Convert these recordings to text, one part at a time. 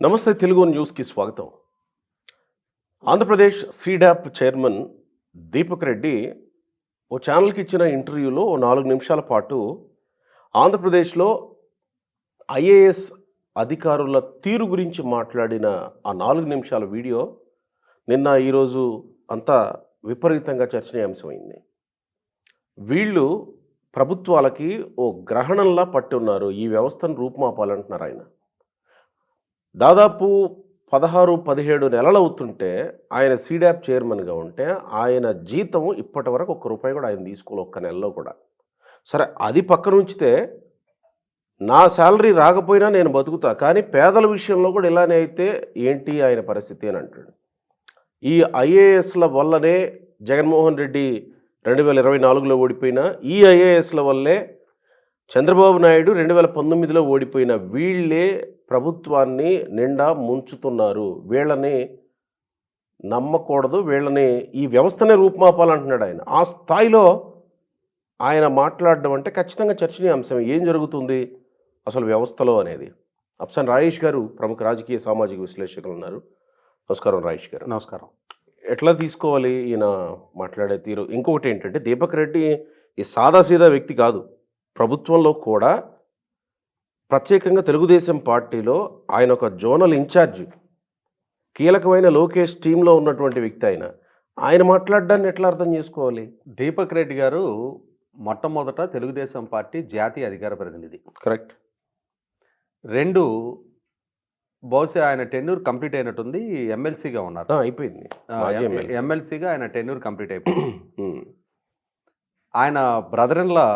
నమస్తే తెలుగు న్యూస్కి స్వాగతం. ఆంధ్రప్రదేశ్ సీడాప్ చైర్మన్ దీపక్ రెడ్డి ఓ ఛానల్కి ఇచ్చిన ఇంటర్వ్యూలో ఓ 4 నిమిషాల పాటు ఆంధ్రప్రదేశ్లో ఐఏఎస్ అధికారుల తీరు గురించి మాట్లాడిన ఆ 4 నిమిషాల వీడియో ఈరోజు అంతా విపరీతంగా చర్చనీయాంశమైంది. వీళ్ళు ప్రభుత్వాలకి ఓ గ్రహణంలా పట్టున్నారు, ఈ వ్యవస్థను రూపుమాపాలంటున్నారు ఆయన. దాదాపు 16-17 నెలలు అవుతుంటే ఆయన సీడాప్ చైర్మన్గా ఉంటే ఆయన జీతం ఇప్పటి వరకు ₹1 కూడా ఆయన తీసుకోవాలి, ఒక్క నెలలో కూడా. సరే, అది పక్కన ఉంచితే నా శాలరీ రాకపోయినా నేను బతుకుతా, కానీ పేదల విషయంలో కూడా ఇలానే అయితే ఏంటి ఆయన పరిస్థితి అని అంటాడు. ఈ ఐఏఎస్ల వల్లనే జగన్మోహన్ రెడ్డి 2024లో ఓడిపోయినా, ఈ ఐఏఎస్ల వల్లే చంద్రబాబు నాయుడు 2019లో ఓడిపోయిన వీళ్ళే ప్రభుత్వాన్ని నిండా ముంచుతున్నారు, వీళ్ళని నమ్మకూడదు, వీళ్ళని ఈ వ్యవస్థనే రూపుమాపాలంటున్నాడు ఆయన. ఆ స్థాయిలో ఆయన మాట్లాడడం అంటే ఖచ్చితంగా చర్చనీయాంశం. ఏం జరుగుతుంది అసలు వ్యవస్థలో అనేది. అఫ్సాన్ రాయేష్ గారు ప్రముఖ రాజకీయ సామాజిక విశ్లేషకులు ఉన్నారు. నమస్కారం రాయేష్ గారు. నమస్కారం. ఎట్లా తీసుకోవాలి ఈయన మాట్లాడే తీరు? ఇంకొకటి ఏంటంటే, దీపక్ రెడ్డి ఈ సాదాసీదా వ్యక్తి కాదు. ప్రభుత్వంలో కూడా ప్రత్యేకంగా తెలుగుదేశం పార్టీలో ఆయన ఒక జోనల్ ఇన్ఛార్జ్, కీలకమైన లోకేష్ టీంలో ఉన్నటువంటి వ్యక్తి. ఆయన మాట్లాడడాన్ని ఎట్లా అర్థం చేసుకోవాలి? దీపక్ రెడ్డి గారు మొట్టమొదట తెలుగుదేశం పార్టీ జాతీయ అధికార ప్రతినిధి. కరెక్ట్. 2, బహుశా ఆయన టెన్యూర్ కంప్లీట్ అయినట్టుంది, ఎమ్మెల్సీగా ఉన్నారు. అయిపోయింది. ఎమ్మెల్సీగా ఆయన టెన్యూర్ కంప్లీట్ అయిపోయింది. ఆయన brother in law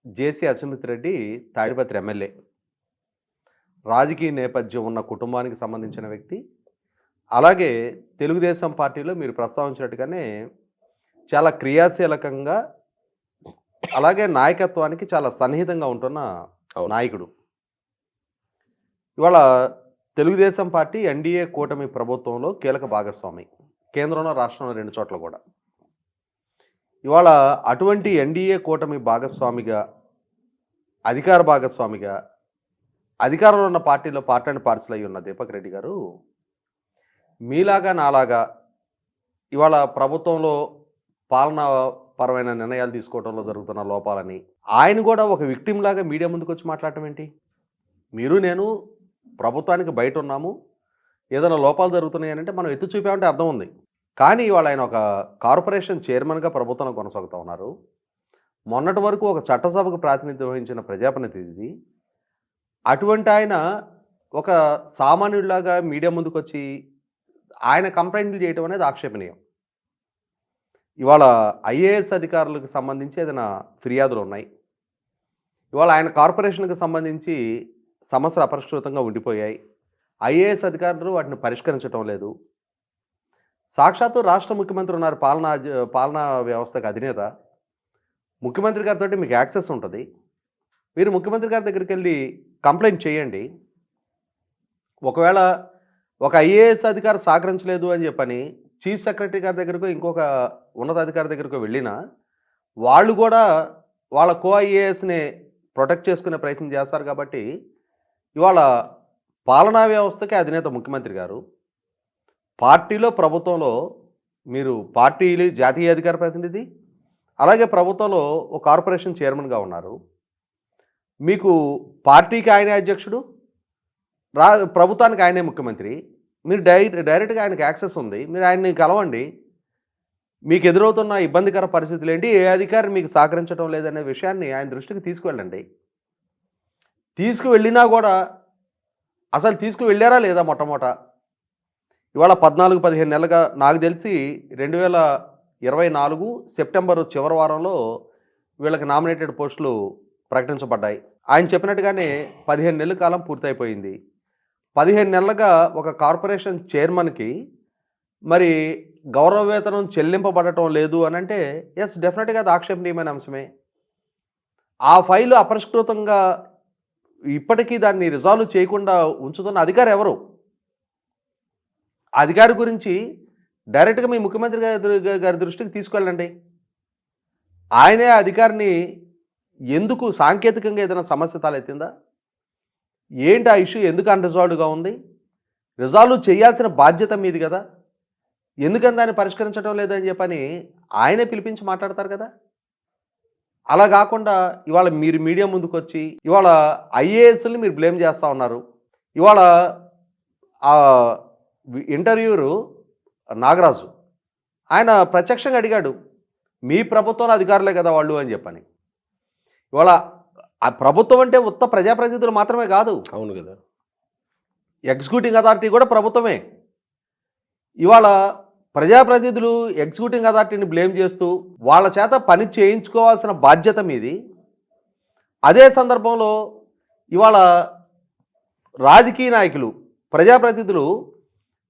JC Asumith Reddy Tadipatri MLA, రాజకీయ నేపథ్యం ఉన్న కుటుంబానికి సంబంధించిన వ్యక్తి. అలాగే తెలుగుదేశం పార్టీలో మీరు ప్రస్తావించినట్టుగానే చాలా క్రియాశీలకంగా, అలాగే నాయకత్వానికి చాలా సన్నిహితంగా ఉంటున్న నాయకుడు. ఇవాళ తెలుగుదేశం పార్టీ ఎన్డీఏ కూటమి ప్రభుత్వంలో కీలక భాగస్వామి, కేంద్రంలో రాష్ట్రంలో 2 చోట్ల కూడా. ఇవాళ అటువంటి ఎన్డీఏ కూటమి భాగస్వామిగా, అధికార భాగస్వామిగా, అధికారంలో ఉన్న పార్టీలో పార్ట్ అండ్ పార్సల్ అయి ఉన్న దీపక్ రెడ్డి గారు మీలాగా నాలాగా ఇవాళ ప్రభుత్వంలో పాలనాపరమైన నిర్ణయాలు తీసుకోవడంలో జరుగుతున్న లోపాలని ఆయన కూడా ఒక విక్టిమ్ లాగా మీడియా ముందుకు వచ్చి మాట్లాడటం ఏంటి? మీరు నేను ప్రభుత్వానికి బయట ఉన్నాము, ఏదైనా లోపాలు జరుగుతున్నాయి అంటే మనం ఎత్తి చూపామంటే అర్థం ఉంది. కానీ ఇవాళ ఆయన ఒక కార్పొరేషన్ చైర్మన్గా ప్రభుత్వంలో కొనసాగుతూ ఉన్నారు. మొన్నటి వరకు ఒక చట్టసభకు ప్రాతినిధ్యం వహించిన ప్రజాప్రతినిధి. అటువంటి ఆయన ఒక సామాన్యుడిలాగా మీడియా ముందుకు వచ్చి ఆయన కంప్లైంట్లు చేయడం అనేది ఆక్షేపణీయం. ఇవాళ ఐఏఎస్ అధికారులకు సంబంధించి ఏదైనా ఫిర్యాదులు ఉన్నాయి. ఇవాళ ఆయన కార్పొరేషన్కి సంబంధించి సమస్యలు అపరిష్కృతంగా ఉండిపోయాయి. ఐఏఎస్ అధికారులు వాటిని పరిష్కరించడం లేదు. సాక్షాత్తు రాష్ట్ర ముఖ్యమంత్రి ఉన్నారు, పాలనా వ్యవస్థకు అధినేత. ముఖ్యమంత్రి గారితో మీకు యాక్సెస్ ఉంటుంది. మీరు ముఖ్యమంత్రి గారి దగ్గరికి వెళ్ళి కంప్లైంట్ చేయండి. ఒకవేళ ఒక ఐఏఎస్ అధికారి సహకరించలేదు అని చెప్పని చీఫ్ సెక్రటరీ గారి దగ్గరకు, ఇంకొక ఉన్నతాధికారి దగ్గరకు వెళ్ళినా వాళ్ళు కూడా వాళ్ళ ఐఏఎస్ని ప్రొటెక్ట్ చేసుకునే ప్రయత్నం చేస్తారు. కాబట్టి ఇవాళ పాలనా వ్యవస్థకి అధినేత ముఖ్యమంత్రి గారు, పార్టీలో ప్రభుత్వంలో మీరు పార్టీలు జాతీయ అధికార ప్రతినిధి, అలాగే ప్రభుత్వంలో ఒక కార్పొరేషన్ చైర్మన్గా ఉన్నారు. మీకు పార్టీకి ఆయనే అధ్యక్షుడు, ప్రభుత్వానికి ఆయనే ముఖ్యమంత్రి. మీరు డైరెక్ట్గా ఆయనకి యాక్సెస్ ఉంది. మీరు ఆయన్ని కలవండి. మీకు ఎదురవుతున్న ఇబ్బందికర పరిస్థితులు ఏంటి, ఏ అధికారి మీకు సహకరించడం లేదనే విషయాన్ని ఆయన దృష్టికి తీసుకువెళ్ళండి. తీసుకువెళ్ళినా కూడా అసలు తీసుకువెళ్ళారా లేదా మొట్టమొదట? ఇవాళ 14-15 నెలలుగా నాకు తెలిసి 2024 సెప్టెంబర్ చివరి వారంలో వీళ్ళకి నామినేటెడ్ పోస్టులు ప్రకటించబడ్డాయి. ఆయన చెప్పినట్టుగానే 15 నెలల కాలం పూర్తయిపోయింది. 15 నెలలుగా ఒక కార్పొరేషన్ చైర్మన్కి మరి గౌరవ వేతనం చెల్లింపబడటం లేదు అని అంటే ఎస్, డెఫినెట్గా అది ఆక్షేపణీయమైన అంశమే. ఆ ఫైలు అపరిష్కృతంగా ఇప్పటికీ దాన్ని రిజాల్వ్ చేయకుండా ఉంచుతున్న అధికారి ఎవరు? అధికారి గురించి డైరెక్ట్గా మీ ముఖ్యమంత్రి గారి దృష్టికి తీసుకెళ్ళండి. ఆయనే అధికారిని ఎందుకు సాంకేతికంగా ఏదైనా సమస్య తలెత్తిందా? ఏంటి ఆ ఇష్యూ ఎందుకు అన్రిజాల్వ్డ్గా ఉంది? రిజాల్వ్ చేయాల్సిన బాధ్యత మీది కదా, ఎందుకని దాన్ని పరిష్కరించడం లేదని చెప్పని ఆయనే పిలిపించి మాట్లాడతారు కదా. అలా కాకుండా ఇవాళ మీరు మీడియా ముందుకు వచ్చి ఇవాళ ఐఏఎస్ని మీరు బ్లేమ్ చేస్తూ ఉన్నారు. ఇవాళ ఆ ఇంటర్వ్యూరు నాగరాజు ఆయన ప్రత్యక్షంగా అడిగాడు, మీ ప్రభుత్వంలో అధికారులే కదా వాళ్ళు అని చెప్పని. ఇవాళ ఆ ప్రభుత్వం అంటే ఉత్త ప్రజాప్రతినిధులు మాత్రమే కాదు, అవును కదా, ఎగ్జిక్యూటింగ్ అథారిటీ కూడా ప్రభుత్వమే. ఇవాళ ప్రజాప్రతినిధులు ఎగ్జిక్యూటింగ్ అథారిటీని బ్లేమ్ చేస్తూ వాళ్ళ చేత పని చేయించుకోవాల్సిన బాధ్యత మీది. అదే సందర్భంలో ఇవాళ రాజకీయ నాయకులు ప్రజాప్రతినిధులు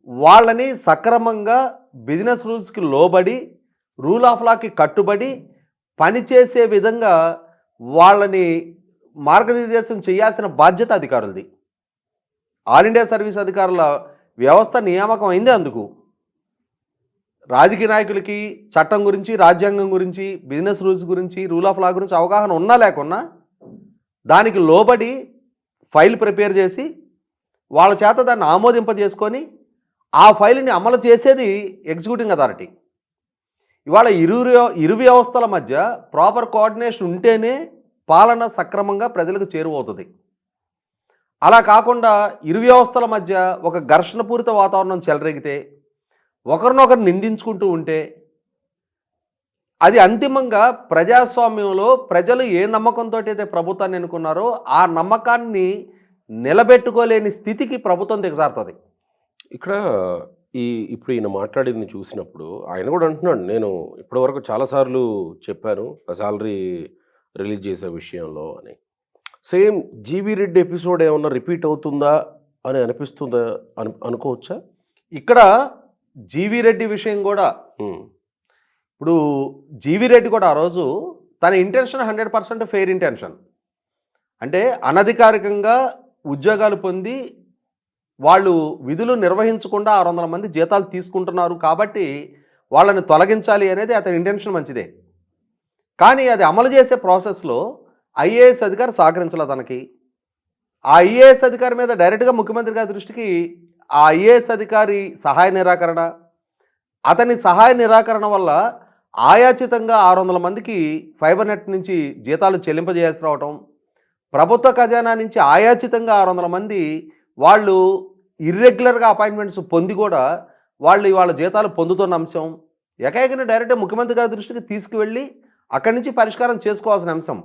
వాళ్ళని సక్రమంగా బిజినెస్ రూల్స్కి లోబడి రూల్ ఆఫ్ లాకి కట్టుబడి పనిచేసే విధంగా వాళ్ళని మార్గనిర్దేశం చేయాల్సిన బాధ్యత అధికారులది. ఆల్ ఇండియా సర్వీస్ అధికారుల వ్యవస్థ నియామకం అయింది అందుకు. రాజకీయ నాయకులకి చట్టం గురించి, రాజ్యాంగం గురించి, బిజినెస్ రూల్స్ గురించి, రూల్ ఆఫ్ లా గురించి అవగాహన ఉన్నా లేకున్నా దానికి లోబడి ఫైల్ ప్రిపేర్ చేసి వాళ్ళ చేత దాన్ని ఆమోదింపజేసుకొని ఆ ఫైల్ని అమలు చేసేది ఎగ్జిక్యూటింగ్ అథారిటీ. ఇవాళ ఇరు వ్యవస్థల మధ్య ప్రాపర్ కోఆర్డినేషన్ ఉంటేనే పాలన సక్రమంగా ప్రజలకు చేరువవుతుంది. అలా కాకుండా ఇరు వ్యవస్థల మధ్య ఒక ఘర్షణపూరిత వాతావరణం చెలరేగితే, ఒకరినొకరు నిందించుకుంటూ ఉంటే అది అంతిమంగా ప్రజాస్వామ్యంలో ప్రజలు ఏ నమ్మకంతో అయితే ప్రభుత్వాన్ని ఎన్నుకున్నారో ఆ నమ్మకాన్ని నిలబెట్టుకోలేని స్థితికి ప్రభుత్వం దిగజారుతుంది. ఇక్కడ ఇప్పుడు ఈయన మాట్లాడింది చూసినప్పుడు ఆయన కూడా అంటున్నాడు, నేను ఇప్పటివరకు చాలాసార్లు చెప్పాను సాలరీ రిలీజ్ చేసే విషయంలో అని. సేమ్ జీవీ రెడ్డి ఎపిసోడ్ ఏమన్నా రిపీట్ అవుతుందా అని అనిపిస్తుందా అనుకోవచ్చా? ఇక్కడ జీవీ రెడ్డి విషయం కూడా ఇప్పుడు జీవీ రెడ్డి కూడా ఆ రోజు తన ఇంటెన్షన్ 100% ఫెయిర్ ఇంటెన్షన్. అంటే అనధికారికంగా ఉద్యోగాలు పొంది వాళ్ళు విధులు నిర్వహించకుండా 600 మంది జీతాలు తీసుకుంటున్నారు కాబట్టి వాళ్ళని తొలగించాలి అనేది అతని ఇంటెన్షన్ మంచిదే. కానీ అది అమలు చేసే ప్రాసెస్లో ఐఏఎస్ అధికారి సహకరించాలి తనకి. ఆ ఐఏఎస్ అధికారి మీద డైరెక్ట్గా ముఖ్యమంత్రి గారి దృష్టికి ఆ ఐఏఎస్ అధికారి సహాయ నిరాకరణ, అతని సహాయ నిరాకరణ వల్ల ఆయాచితంగా 600 మందికి ఫైబర్ నెట్ నుంచి జీతాలు చెల్లింపజేయాల్సి రావటం, ప్రభుత్వ ఖజానా నుంచి ఆయాచితంగా 600 మంది వాళ్ళు ఇర్రెగ్యులర్గా అపాయింట్మెంట్స్ పొంది కూడా వాళ్ళు ఇవాళ జీతాలు పొందుతున్న అంశం ఏకైకనే డైరెక్ట్గా ముఖ్యమంత్రి గారి దృష్టికి తీసుకువెళ్ళి అక్కడి నుంచి పరిష్కారం చేసుకోవాల్సిన అంశం.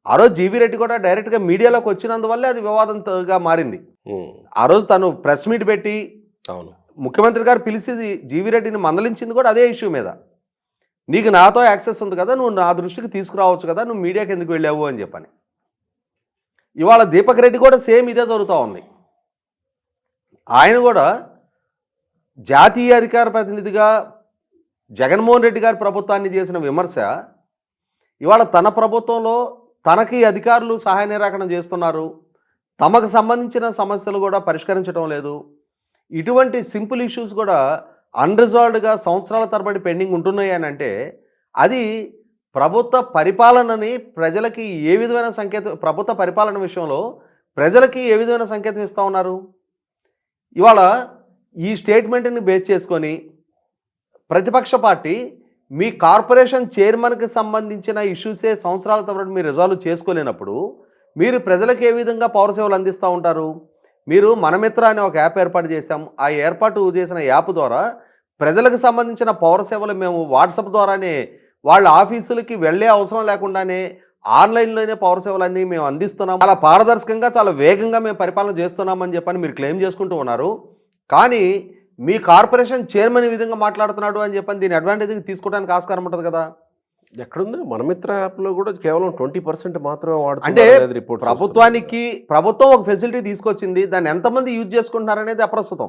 ఆ రోజు జీవీ రెడ్డి కూడా డైరెక్ట్గా మీడియాలోకి వచ్చినందువల్లే అది వివాదంగా మారింది. ఆ రోజు తను ప్రెస్ మీట్ పెట్టి అవును ముఖ్యమంత్రి గారు పిలిచి జీవీ రెడ్డిని మందలించింది కూడా అదే ఇష్యూ మీద. నీకు నాతో యాక్సెస్ ఉంది కదా, నువ్వు నా దృష్టికి తీసుకురావచ్చు కదా, నువ్వు మీడియాకి ఎందుకు వెళ్ళావు అని చెప్పని. ఇవాళ దీపక్ రెడ్డి కూడా సేమ్ ఇదే జరుగుతూ ఉంది. ఆయన కూడా జాతీయ అధికార ప్రతినిధిగా జగన్మోహన్ రెడ్డి గారి ప్రభుత్వాన్ని చేసిన విమర్శ ఇవాళ తన ప్రభుత్వంలో తనకి అధికారులు సహాయ నిరాకరణ చేస్తున్నారు, తమకు సంబంధించిన సమస్యలు కూడా పరిష్కరించడం లేదు, ఇటువంటి సింపుల్ ఇష్యూస్ కూడా అన్రిజాల్వ్డ్గా సంవత్సరాల తరబడి పెండింగ్ ఉంటున్నాయి అని అంటే అది ప్రభుత్వ పరిపాలనని ప్రజలకి ఏ విధమైన సంకేతం, ప్రభుత్వ పరిపాలన విషయంలో ప్రజలకి ఏ విధమైన సంకేతం ఇస్తూ ఉన్నారు. ఇవాళ ఈ స్టేట్మెంట్ని బేస్ చేసుకొని ప్రతిపక్ష పార్టీ మీ కార్పొరేషన్ చైర్మన్కి సంబంధించిన ఇష్యూసే సంవత్సరాల తరబడి మీరు రిజాల్వ్ చేసుకోలేనప్పుడు మీరు ప్రజలకు ఏ విధంగా పౌర సేవలు అందిస్తూ ఉంటారు? మీరు మనమిత్ర అనే ఒక యాప్ ఏర్పాటు చేశాం. ఆ ఏర్పాటు చేసిన యాప్ ద్వారా ప్రజలకు సంబంధించిన పౌర సేవలు మేము వాట్సాప్ ద్వారానే వాళ్ళ ఆఫీసులకి వెళ్ళే అవసరం లేకుండానే ఆన్లైన్లోనే పౌర సేవలన్నీ మేము అందిస్తున్నాం, చాలా పారదర్శకంగా చాలా వేగంగా మేము పరిపాలన చేస్తున్నామని చెప్పని మీరు క్లెయిమ్ చేసుకుంటూ ఉన్నారు. కానీ మీ కార్పొరేషన్ చైర్మన్ ఈ విధంగా మాట్లాడుతున్నాడు అని చెప్పని దీని అడ్వాంటేజ్ తీసుకోవడానికి ఆస్కారం ఉంటుంది కదా. ఎక్కడుంది మనమిత్ర యాప్లో కూడా కేవలం 20% మాత్రమే అంటే రిపోర్ట్. ప్రభుత్వం ఒక ఫెసిలిటీ తీసుకొచ్చింది, దాన్ని ఎంతమంది యూజ్ చేసుకుంటున్నారనేది అప్రస్తుతం.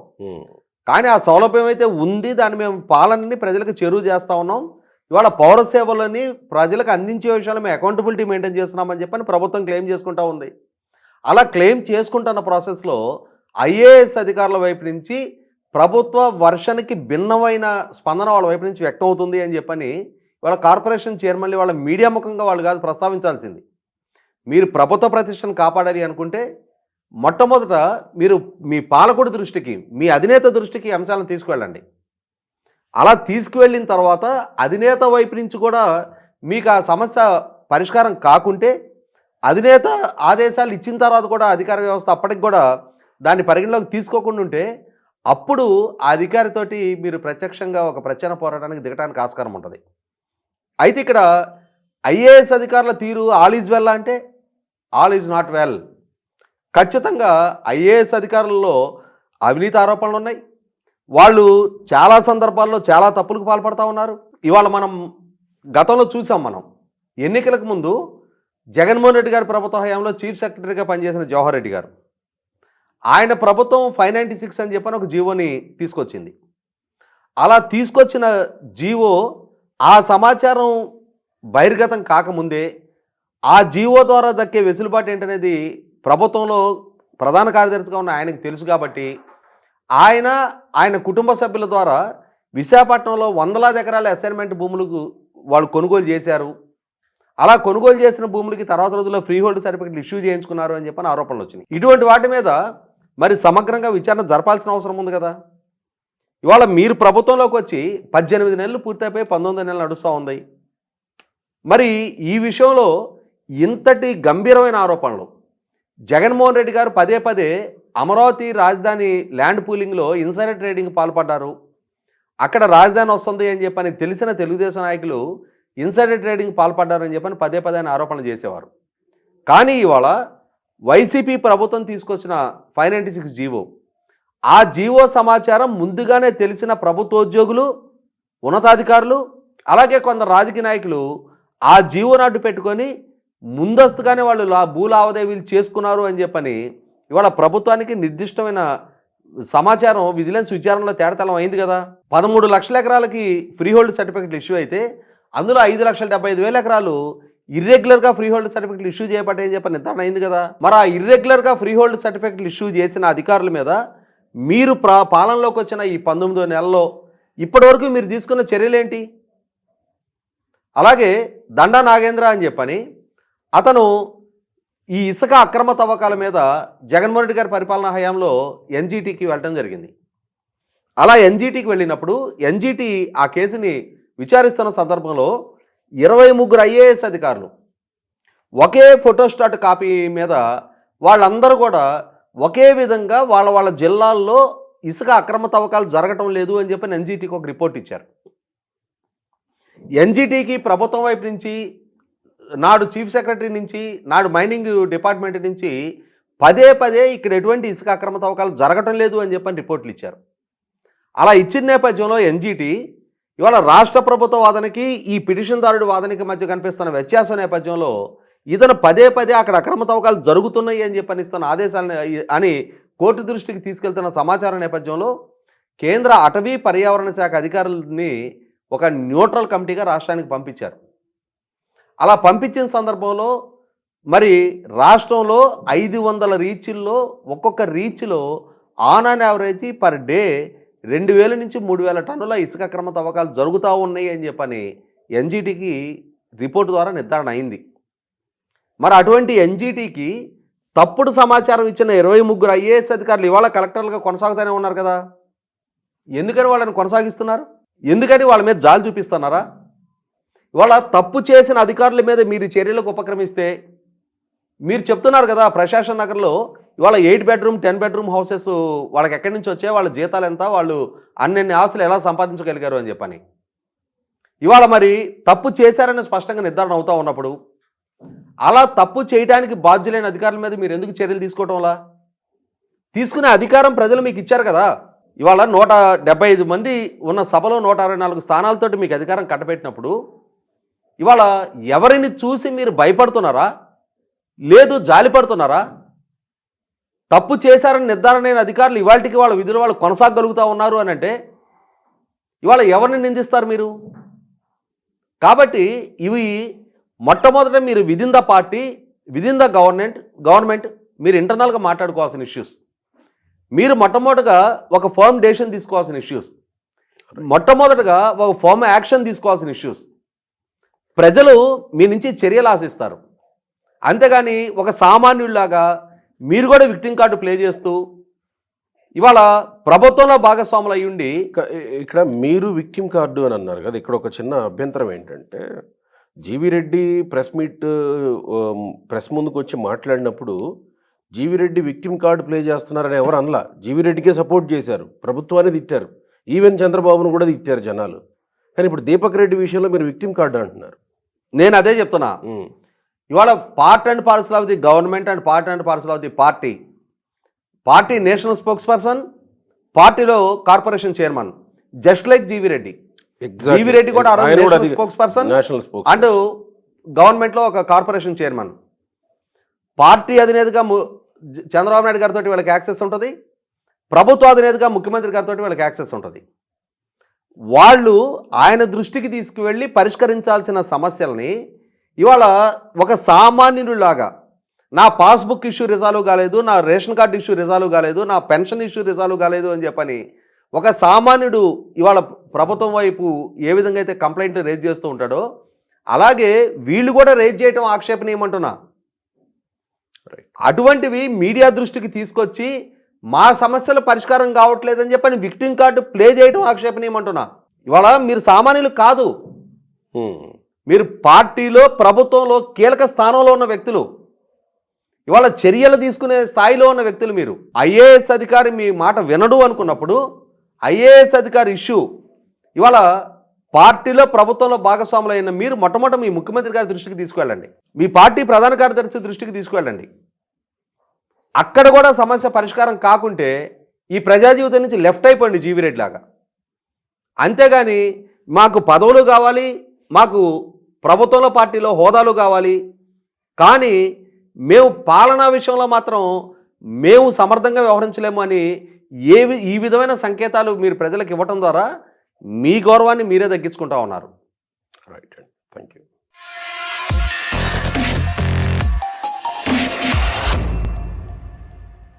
కానీ ఆ సౌలభ్యం అయితే ఉంది, దాన్ని మేము పాలనని ప్రజలకు చేరువ చేస్తూ ఉన్నాం. ఇవాళ పౌర సేవలని ప్రజలకు అందించే విషయాలు మేము అకౌంటబిలిటీ మెయింటైన్ చేస్తున్నామని చెప్పని ప్రభుత్వం క్లెయిమ్ చేసుకుంటూ ఉంది. అలా క్లెయిమ్ చేసుకుంటున్న ప్రాసెస్లో ఐఏఎస్ అధికారుల వైపు నుంచి ప్రభుత్వ వర్షన్కి భిన్నమైన స్పందన వాళ్ళ వైపు నుంచి వ్యక్తం అవుతుంది అని చెప్పని వాళ్ళ కార్పొరేషన్ చైర్మన్లు వాళ్ళ మీడియా ముఖంగా వాళ్ళు కాదు ప్రస్తావించాల్సింది. మీరు ప్రభుత్వ ప్రతిష్టను కాపాడాలి అనుకుంటే మొట్టమొదట మీరు మీ పాలకుడి దృష్టికి, మీ అధినేత దృష్టికి అంశాలను తీసుకువెళ్ళండి. అలా తీసుకువెళ్ళిన తర్వాత అధినేత వైపు నుంచి కూడా మీకు ఆ సమస్య పరిష్కారం కాకుంటే, అధినేత ఆదేశాలు ఇచ్చిన తర్వాత కూడా అధికార వ్యవస్థ అప్పటికి కూడా దాన్ని పరిగణలోకి తీసుకోకుండా ఉంటే, అప్పుడు ఆ అధికారితోటి మీరు ప్రత్యక్షంగా ఒక ప్రచార పోరాటానికి దిగడానికి ఆస్కారం ఉంటుంది. అయితే ఇక్కడ ఐఏఎస్ అధికారుల తీరు ఆల్ ఈజ్ వెల్ అంటే ఆల్ ఈజ్ నాట్ వెల్. ఖచ్చితంగా ఐఏఎస్ అధికారులలో అవినీతి ఆరోపణలు ఉన్నాయి. వాళ్ళు చాలా సందర్భాల్లో చాలా తప్పులకు పాల్పడతా ఉన్నారు. ఇవాళ మనం గతంలో చూసాం. మనం ఎన్నికలకు ముందు జగన్మోహన్ రెడ్డి గారి ప్రభుత్వ హయాంలో చీఫ్ సెక్రటరీగా పనిచేసిన జవహర్ రెడ్డి గారు, ఆయన ప్రభుత్వం 596 అని చెప్పని ఒక జీవోని తీసుకొచ్చింది. అలా తీసుకొచ్చిన జీవో ఆ సమాచారం బహిర్గతం కాకముందే ఆ జీవో ద్వారా దక్కే వెసులుబాటు ఏంటనేది ప్రభుత్వంలో ప్రధాన కార్యదర్శిగా ఉన్న ఆయనకు తెలుసు. కాబట్టి ఆయన కుటుంబ సభ్యుల ద్వారా విశాఖపట్నంలో వందలాది ఎకరాల అసైన్మెంట్ భూములకు వాళ్ళు కొనుగోలు చేశారు. అలా కొనుగోలు చేసిన భూములకి తర్వాత రోజుల్లో ఫ్రీ హోల్డ్ సర్టిఫికెట్లు ఇష్యూ చేయించుకున్నారు అని చెప్పని ఆరోపణలు వచ్చినాయి. ఇటువంటి వాటి మీద మరి సమగ్రంగా విచారణ జరపాల్సిన అవసరం ఉంది కదా. ఇవాళ మీరు ప్రభుత్వంలోకి వచ్చి 18 నెలలు పూర్తయిపోయి 19 నెలలు నడుస్తూ ఉంది. మరి ఈ విషయంలో ఇంతటి గంభీరమైన ఆరోపణలు జగన్మోహన్ రెడ్డి గారు పదే పదే అమరావతి రాజధాని ల్యాండ్ పూలింగ్లో ఇన్సైడర్ ట్రేడింగ్ పాల్పడ్డారు, అక్కడ రాజధాని వస్తుంది అని చెప్పని తెలిసిన తెలుగుదేశం నాయకులు ఇన్సైడర్ ట్రేడింగ్ పాల్పడ్డారని చెప్పని పదే పదే ఆరోపణలు చేసేవారు. కానీ ఇవాళ వైసీపీ ప్రభుత్వం తీసుకొచ్చిన 596 జీవో, ఆ జీవో సమాచారం ముందుగానే తెలిసిన ప్రభుత్వోద్యోగులు, ఉన్నతాధికారులు, అలాగే కొందరు రాజకీయ నాయకులు ఆ జీవో నాటు పెట్టుకొని ముందస్తుగానే వాళ్ళు భూ లావాదేవీలు చేసుకున్నారు అని చెప్పని ఇవాళ ప్రభుత్వానికి నిర్దిష్టమైన సమాచారం విజిలెన్స్ విచారణలో తేడతలం అయింది కదా. 13 లక్షల ఎకరాలకి ఫ్రీ హోల్డ్ సర్టిఫికెట్లు ఇష్యూ అయితే అందులో 5,75,000 ఎకరాలు ఇర్రెగ్యులర్గా ఫ్రీ హోల్డ్ సర్టిఫికెట్లు ఇష్యూ చేయబట్టాయని చెప్పి నిర్ధారణ అయింది కదా. మరి ఆ ఇర్రెగ్యులర్గా ఫ్రీ హోల్డ్ సర్టిఫికెట్లు ఇష్యూ చేసిన అధికారుల మీద మీరు పాలనలోకి వచ్చిన ఈ 19 నెలల్లో ఇప్పటివరకు మీరు తీసుకున్న చర్యలేంటి? అలాగే దండా నాగేంద్ర అని చెప్పని అతను ఈ ఇసుక అక్రమ తవ్వకాల మీద జగన్మోహన్ రెడ్డి గారి పరిపాలనా హయాంలో ఎన్జీటీకి వెళ్ళడం జరిగింది. అలా ఎన్జీటీకి వెళ్ళినప్పుడు ఎన్జీటీ ఆ కేసుని విచారిస్తున్న సందర్భంలో 23 ఐఏఎస్ అధికారులు ఒకే ఫోటోస్టాట్ కాపీ మీద వాళ్ళందరూ కూడా ఒకే విధంగా వాళ్ళ జిల్లాల్లో ఇసుక అక్రమ తవ్వకాలు జరగటం లేదు అని చెప్పి ఎన్జీటీకి ఒక రిపోర్ట్ ఇచ్చారు. ఎన్జీటీకి ప్రభుత్వం వైపు నుంచి, నాడు చీఫ్ సెక్రటరీ నుంచి, నాడు మైనింగ్ డిపార్ట్మెంట్ నుంచి పదే పదే ఇక్కడ ఎటువంటి ఇసుక అక్రమ తవ్వకాలు జరగటం లేదు అని చెప్పని రిపోర్ట్లు ఇచ్చారు. అలా ఇచ్చిన నేపథ్యంలో ఎన్జీటీ ఇవాళ రాష్ట్ర ప్రభుత్వ వాదనకి ఈ పిటిషన్దారుడి వాదనకి మధ్య కనిపిస్తున్న వ్యత్యాసం నేపథ్యంలో ఇతను పదే పదే అక్కడ అక్రమ తవ్వకాలు జరుగుతున్నాయి అని చెప్పని ఇస్తున్న ఆదేశాలను అని కోర్టు దృష్టికి తీసుకెళ్తున్న సమాచారం నేపథ్యంలో కేంద్ర అటవీ పర్యావరణ శాఖ అధికారులని ఒక న్యూట్రల్ కమిటీగా రాష్ట్రానికి పంపించారు. అలా పంపించిన సందర్భంలో మరి రాష్ట్రంలో 500 రీచ్ల్లో ఒక్కొక్క రీచ్లో ఆన్ యావరేజ్ పర్ డే 2,000 నుంచి 3,000 టన్నుల ఇసుక అక్రమ తవ్వకాలు జరుగుతూ ఉన్నాయి అని చెప్పని ఎన్జీటీకి రిపోర్టు ద్వారా నిర్ధారణ అయింది. మరి అటువంటి ఎన్జీటీకి తప్పుడు సమాచారం ఇచ్చిన 23 ఐఏఎస్ అధికారులు ఇవాళ కలెక్టర్లుగా కొనసాగుతూనే ఉన్నారు కదా. ఎందుకని వాళ్ళని కొనసాగిస్తున్నారు? ఎందుకని వాళ్ళ మీద జాలి చూపిస్తున్నారా? ఇవాళ తప్పు చేసిన అధికారుల మీద మీరు చర్యలకు ఉపక్రమిస్తే మీరు చెప్తున్నారు కదా ప్రశాసన్ నగర్లో ఇవాళ 8 బెడ్రూమ్ 10 బెడ్రూమ్ హౌసెస్ వాళ్ళకి ఎక్కడి నుంచి వచ్చాయి, వాళ్ళ జీతాలు ఎంత, వాళ్ళు అన్ని ఆస్తులు ఎలా సంపాదించగలిగారు అని చెప్పని ఇవాళ మరి తప్పు చేశారని స్పష్టంగా నిర్ధారణ అవుతూ ఉన్నప్పుడు అలా తప్పు చేయడానికి బాధ్యులైన అధికారుల మీద మీరు ఎందుకు చర్యలు తీసుకోవటంలా? తీసుకునే అధికారం ప్రజలు మీకు ఇచ్చారు కదా. ఇవాళ 175 మంది ఉన్న సభలో 164 స్థానాలతోటి మీకు అధికారం కట్టబెట్టినప్పుడు ఇవాళ ఎవరిని చూసి మీరు భయపడుతున్నారా, లేదు జాలి పడుతున్నారా? తప్పు చేశారని నిర్ధారణ అయిన అధికారులు ఇవాళకి వాళ్ళ విధులు వాళ్ళు కొనసాగలుగుతూ ఉన్నారు అని అంటే ఇవాళ ఎవరిని నిందిస్తారు మీరు? కాబట్టి ఇవి మొట్టమొదట మీరు within the party, within the government మీరు ఇంటర్నల్గా మాట్లాడుకోవాల్సిన ఇష్యూస్, మీరు మొట్టమొదటిగా ఒక ఫర్మ్ డెసిషన్ తీసుకోవాల్సిన ఇష్యూస్, మొట్టమొదటిగా ఒక ఫర్మ్ యాక్షన్ తీసుకోవాల్సిన ఇష్యూస్. ప్రజలు మీ నుంచి చర్యలు ఆశిస్తారు, అంతేగాని ఒక సామాన్యుడిలాగా మీరు కూడా విక్టిమ్ కార్డు ప్లే చేస్తూ ఇవాళ ప్రభుత్వంలో భాగస్వాములు అయ్యుండి ఇక్కడ మీరు విక్టిమ్ కార్డు అని అన్నారు కదా, ఇక్కడ ఒక చిన్న అభ్యంతరం ఏంటంటే జీవి రెడ్డి ప్రెస్ ముందుకు వచ్చి మాట్లాడినప్పుడు జీవి రెడ్డి విక్టిమ్ కార్డు ప్లే చేస్తున్నారని ఎవరు అనలా. జీవి రెడ్డికే సపోర్ట్ చేశారు, ప్రభుత్వాన్ని తిట్టారు, ఈవెన్ చంద్రబాబును కూడా తిట్టారు జనాలు. కానీ ఇప్పుడు దీపక్ రెడ్డి విషయంలో మీరు విక్టిమ్ కార్డు అంటున్నారు. నేను అదే చెప్తున్నా. ఇవాళ part and parcel of the government and part and parcel of the party national spokesperson, పార్టీలో corporation chairman, just like GV Reddy. GV Reddy కూడా స్పోక్స్ పర్సన్ అండ్ గవర్నమెంట్లో ఒక కార్పొరేషన్ చైర్మన్. పార్టీ అధినేతగా చంద్రబాబు నాయుడు గారితో వీళ్ళకి యాక్సెస్ ఉంటుంది, ప్రభుత్వ అధినేతగా ముఖ్యమంత్రి గారితో వీళ్ళకి యాక్సెస్ ఉంటుంది. వాళ్ళు ఆయన దృష్టికి తీసుకువెళ్ళి పరిష్కరించాల్సిన సమస్యల్ని ఇవాళ ఒక సామాన్యుడిలాగా నా పాస్బుక్ ఇష్యూ రిజాల్వ్ కాలేదు, నా రేషన్ కార్డు ఇష్యూ రిజాల్వ్ కాలేదు, నా పెన్షన్ ఇష్యూ రిజాల్వ్ కాలేదు అని చెప్పని ఒక సామాన్యుడు ఇవాళ ప్రభుత్వం వైపు ఏ విధంగా అయితే కంప్లైంట్ రేజ్ చేస్తూ ఉంటాడో అలాగే వీళ్ళు కూడా రేజ్ చేయటం ఆక్షేపణీయమంటున్నా. అటువంటివి మీడియా దృష్టికి తీసుకొచ్చి మా సమస్యలు పరిష్కారం కావట్లేదని చెప్పని విక్టిమ్ కార్డు ప్లే చేయటం ఆక్షేపణీయమంటున్నా. ఇవాళ మీరు సామాన్యులు కాదు, మీరు పార్టీలో ప్రభుత్వంలో కీలక స్థానంలో ఉన్న వ్యక్తులు, ఇవాళ చర్యలు తీసుకునే స్థాయిలో ఉన్న వ్యక్తులు. మీరు ఐఏఎస్ అధికారి మీ మాట వినడు అనుకున్నప్పుడు ఐఏఎస్ అధికారి ఇష్యూ ఇవాళ పార్టీలో ప్రభుత్వంలో భాగస్వాములు అయిన మీరు మొట్టమొదటి మీ ముఖ్యమంత్రి గారి దృష్టికి తీసుకువెళ్ళండి, మీ పార్టీ ప్రధాన కార్యదర్శి దృష్టికి తీసుకువెళ్ళండి. అక్కడ కూడా సమస్య పరిష్కారం కాకుంటే ఈ ప్రజా జీవితం నుంచి లెఫ్ట్ అయిపోండి జీవి రెడ్డి లాగా. అంతేగాని మాకు పదవులు కావాలి, మాకు ప్రభుత్వంలో పార్టీలో హోదాలు కావాలి, కానీ మేము పాలనా విషయంలో మాత్రం మేము సమర్థంగా వ్యవహరించలేము అని ఈ విధమైన సంకేతాలు మీరు ప్రజలకు ఇవ్వటం ద్వారా మీ గౌరవాన్ని మీరే తగ్గించుకుంటా ఉన్నారు. రైట్ అండి, థ్యాంక్ యూ.